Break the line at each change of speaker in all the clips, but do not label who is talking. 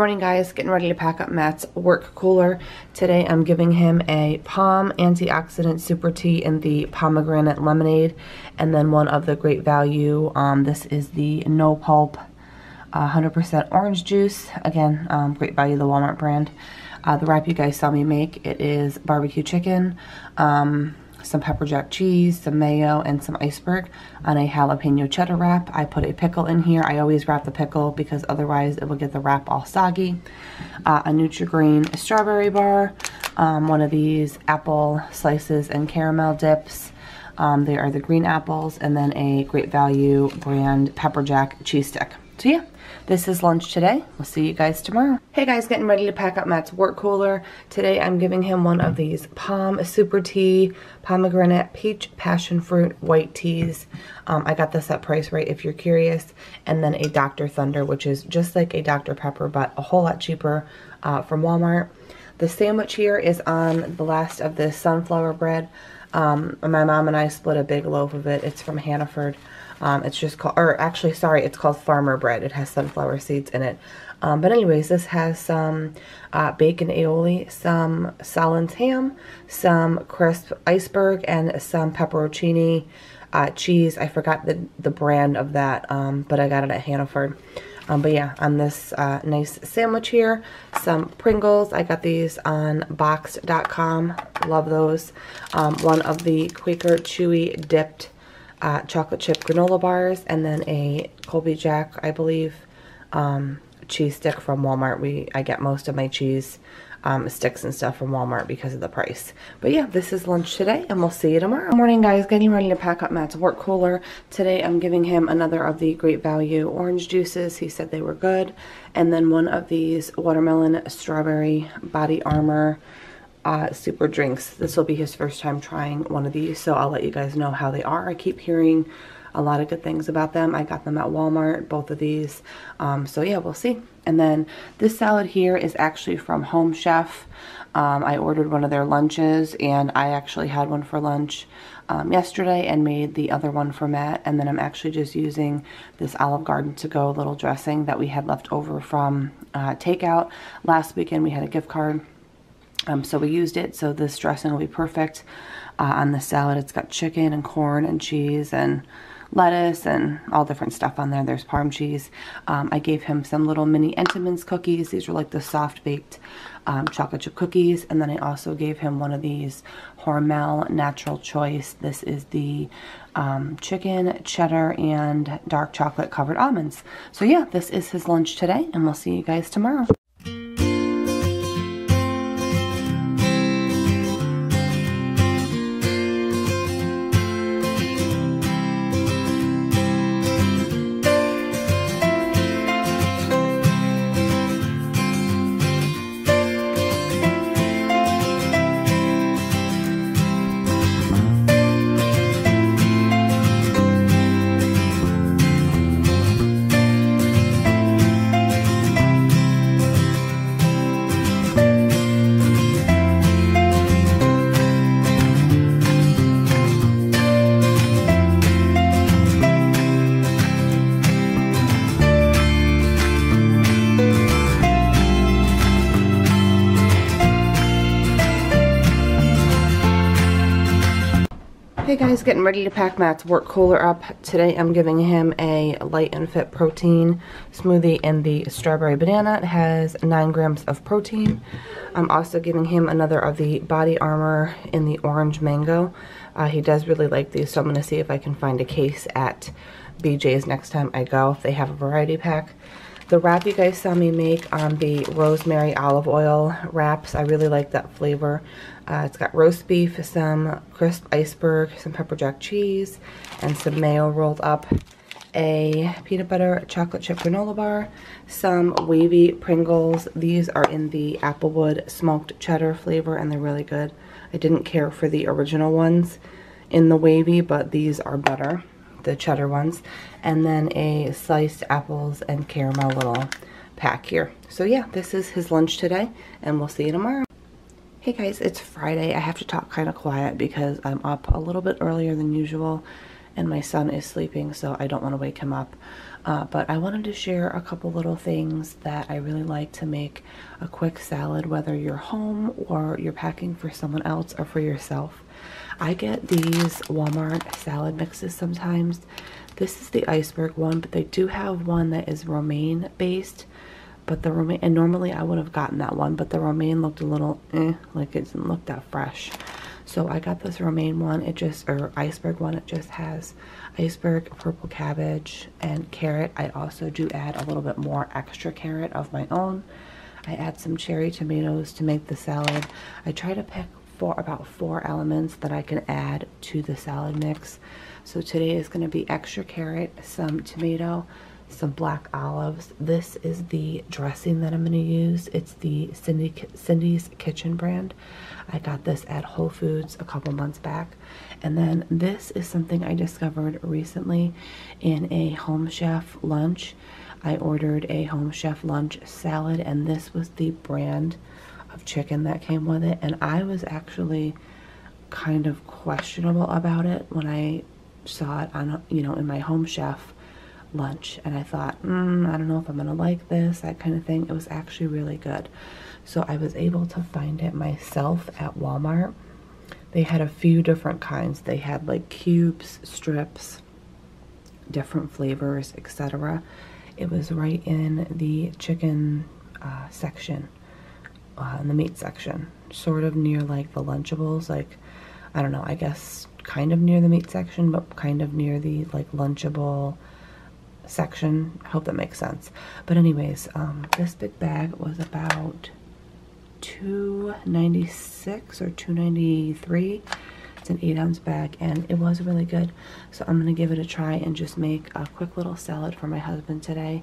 Morning guys, getting ready to pack up Matt's work cooler. Today I'm giving him a Palm Antioxidant Super Tea in the Pomegranate Lemonade, and then one of the Great Value. This is the No Pulp 100% orange juice. Again, Great Value, the Walmart brand. The wrap you guys saw me make, it is barbecue chicken, some pepper jack cheese, some mayo, and some iceberg on a jalapeno cheddar wrap. I put a pickle in here. I always wrap the pickle because otherwise it will get the wrap all soggy. A Nutri-Green strawberry bar, one of these apple slices and caramel dips. They are the green apples, and then a Great Value brand pepper jack cheese stick. So yeah, this is lunch today. We'll see you guys tomorrow. Hey guys, getting ready to pack up Matt's work cooler. Today I'm giving him one of these Palm Super Tea Pomegranate Peach Passion Fruit White Teas. I got this at Price Rite if you're curious. And then a Dr. Thunder, which is just like a Dr. Pepper, but a whole lot cheaper from Walmart. The sandwich here is on the last of this sunflower bread. My mom and I split a big loaf of it. It's from Hannaford. It's just called, or actually, sorry, it's called Farmer Bread. It has sunflower seeds in it. But anyways, this has some bacon aioli, some Solon's ham, some crisp iceberg, and some pepperoncini cheese. I forgot the brand of that, but I got it at Hannaford. But yeah, on this nice sandwich here, some Pringles. I got these on Boxed.com. Love those. One of the Quaker Chewy dipped chocolate chip granola bars, and then a Colby Jack, I believe, cheese stick from Walmart. I get most of my cheese sticks and stuff from Walmart because of the price. But yeah, this is lunch today, and we'll see you tomorrow. Morning guys, getting ready to pack up Matt's work cooler. Today I'm giving him another of the Great Value orange juices. He said they were good. And then one of these watermelon strawberry body armor super drinks. This will be his first time trying one of these, so I'll let you guys know how they are. I keep hearing a lot of good things about them. I got them at Walmart, both of these. So yeah, we'll see. And then this salad here is actually from Home Chef. I ordered one of their lunches, and I actually had one for lunch yesterday and made the other one for Matt. And then I'm actually just using this Olive Garden to go little dressing that we had left over from takeout. Last weekend we had a gift card. So we used it, so this dressing will be perfect on the salad. It's got chicken and corn and cheese and lettuce and all different stuff on there. There's Parm cheese. I gave him some little mini Entenmann's cookies. These are like the soft baked chocolate chip cookies. And then I also gave him one of these Hormel Natural Choice. This is the chicken, cheddar, and dark chocolate covered almonds. So yeah, this is his lunch today, and we'll see you guys tomorrow. Hey guys, getting ready to pack Matt's work cooler up. Today I'm giving him a Light and Fit protein smoothie in the strawberry banana. It has 9 grams of protein. I'm also giving him another of the Body Armor in the orange mango. He does really like these, so I'm going to see if I can find a case at BJ's next time I go, if they have a variety pack. The wrap you guys saw me make on the rosemary olive oil wraps, I really like that flavor. It's got roast beef, some crisp iceberg, some pepper jack cheese, and some mayo rolled up. A peanut butter chocolate chip granola bar, some wavy Pringles. These are in the Applewood smoked cheddar flavor, and they're really good. I didn't care for the original ones in the wavy, but these are better, the cheddar ones. And then a sliced apples and caramel little pack here. So yeah, this is his lunch today, and we'll see you tomorrow. Hey guys, it's Friday. I have to talk kind of quiet because I'm up a little bit earlier than usual, and my son is sleeping, so I don't want to wake him up. But I wanted to share a couple little things that I really like to make a quick salad, whether you're home or you're packing for someone else or for yourself. I get these Walmart salad mixes sometimes. This is the iceberg one, but they do have one that is romaine based. But the romaine, and normally I would have gotten that one, but the romaine looked a little like it didn't look that fresh. So I got this romaine one, or iceberg one. It just has iceberg, purple cabbage, and carrot. I also do add a little bit more extra carrot of my own. I add some cherry tomatoes to make the salad. I try to pick about 4 elements that I can add to the salad mix. So today is going to be extra carrot, some tomato, some black olives. This is the dressing that I'm going to use. It's the Cindy's Kitchen brand. I got this at Whole Foods a couple months back. And then this is something I discovered recently in a Home Chef lunch. I ordered a Home Chef lunch salad, and this was the brand of chicken that came with it. And I was actually kind of questionable about it when I saw it on, in my Home Chef lunch, and I thought, I don't know if I'm gonna like this, that kind of thing. It was actually really good. So I was able to find it myself at Walmart. They had a few different kinds. They had like cubes, strips, different flavors, etc. It was right in the chicken section, in the meat section, sort of near like the Lunchables, like, I don't know, I guess kind of near the meat section, but kind of near the like Lunchable section. I hope that makes sense. But anyways, this big bag was about $2.96 or $2.93. It's an 8-ounce bag, and it was really good. So I'm gonna give it a try and just make a quick little salad for my husband today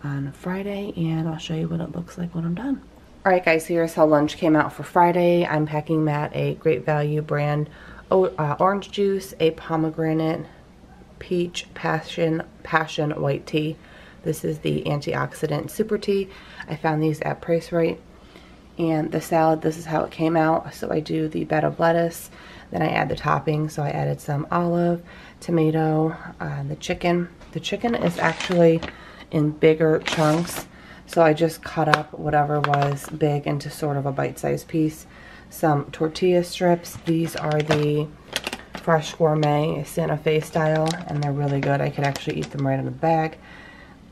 on Friday, and I'll show you what it looks like when I'm done. Alright guys, here's how lunch came out for Friday. I'm packing Matt a Great Value brand orange juice, a pomegranate, peach, passion white tea. This is the antioxidant super tea. I found these at Price Right. And the salad, this is how it came out. So I do the bed of lettuce, then I add the toppings. So I added some olive, tomato, the chicken. The chicken is actually in bigger chunks, so I just cut up whatever was big into sort of a bite-sized piece. Some tortilla strips. These are the Fresh Gourmet Santa Fe style, and they're really good. I could actually eat them right out of the bag.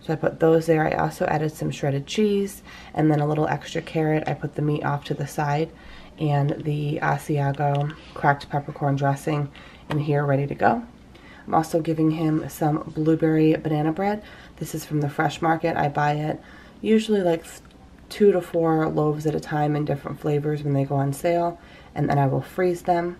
So I put those there. I also added some shredded cheese and then a little extra carrot. I put the meat off to the side, and the Asiago cracked peppercorn dressing in here ready to go. I'm also giving him some blueberry banana bread. This is from the Fresh Market. I buy it usually like 2 to 4 loaves at a time in different flavors when they go on sale, and then I will freeze them.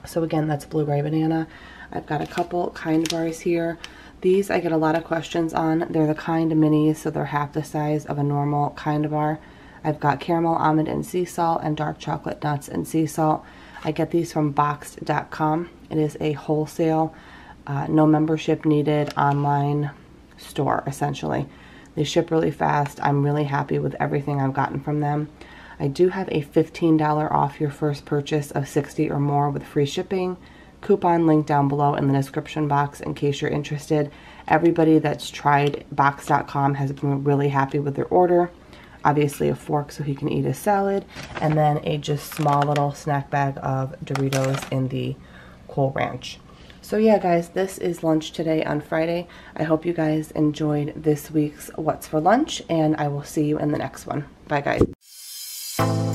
So again, that's blueberry banana. I've got a couple Kind bars here. These I get a lot of questions on. They're the Kind minis, so they're half the size of a normal Kind bar. I've got caramel, almond, and sea salt, and dark chocolate nuts and sea salt. I get these from Boxed.com. It is a wholesale, no membership needed online store, essentially. They ship really fast. I'm really happy with everything I've gotten from them. I do have a $15 off your first purchase of $60 or more with free shipping. Coupon link down below in the description box in case you're interested. Everybody that's tried Box.com has been really happy with their order. Obviously a fork so he can eat his salad, and then a just small little snack bag of Doritos in the Cool Ranch. So yeah guys, this is lunch today on Friday. I hope you guys enjoyed this week's What's for Lunch, and I will see you in the next one. Bye guys.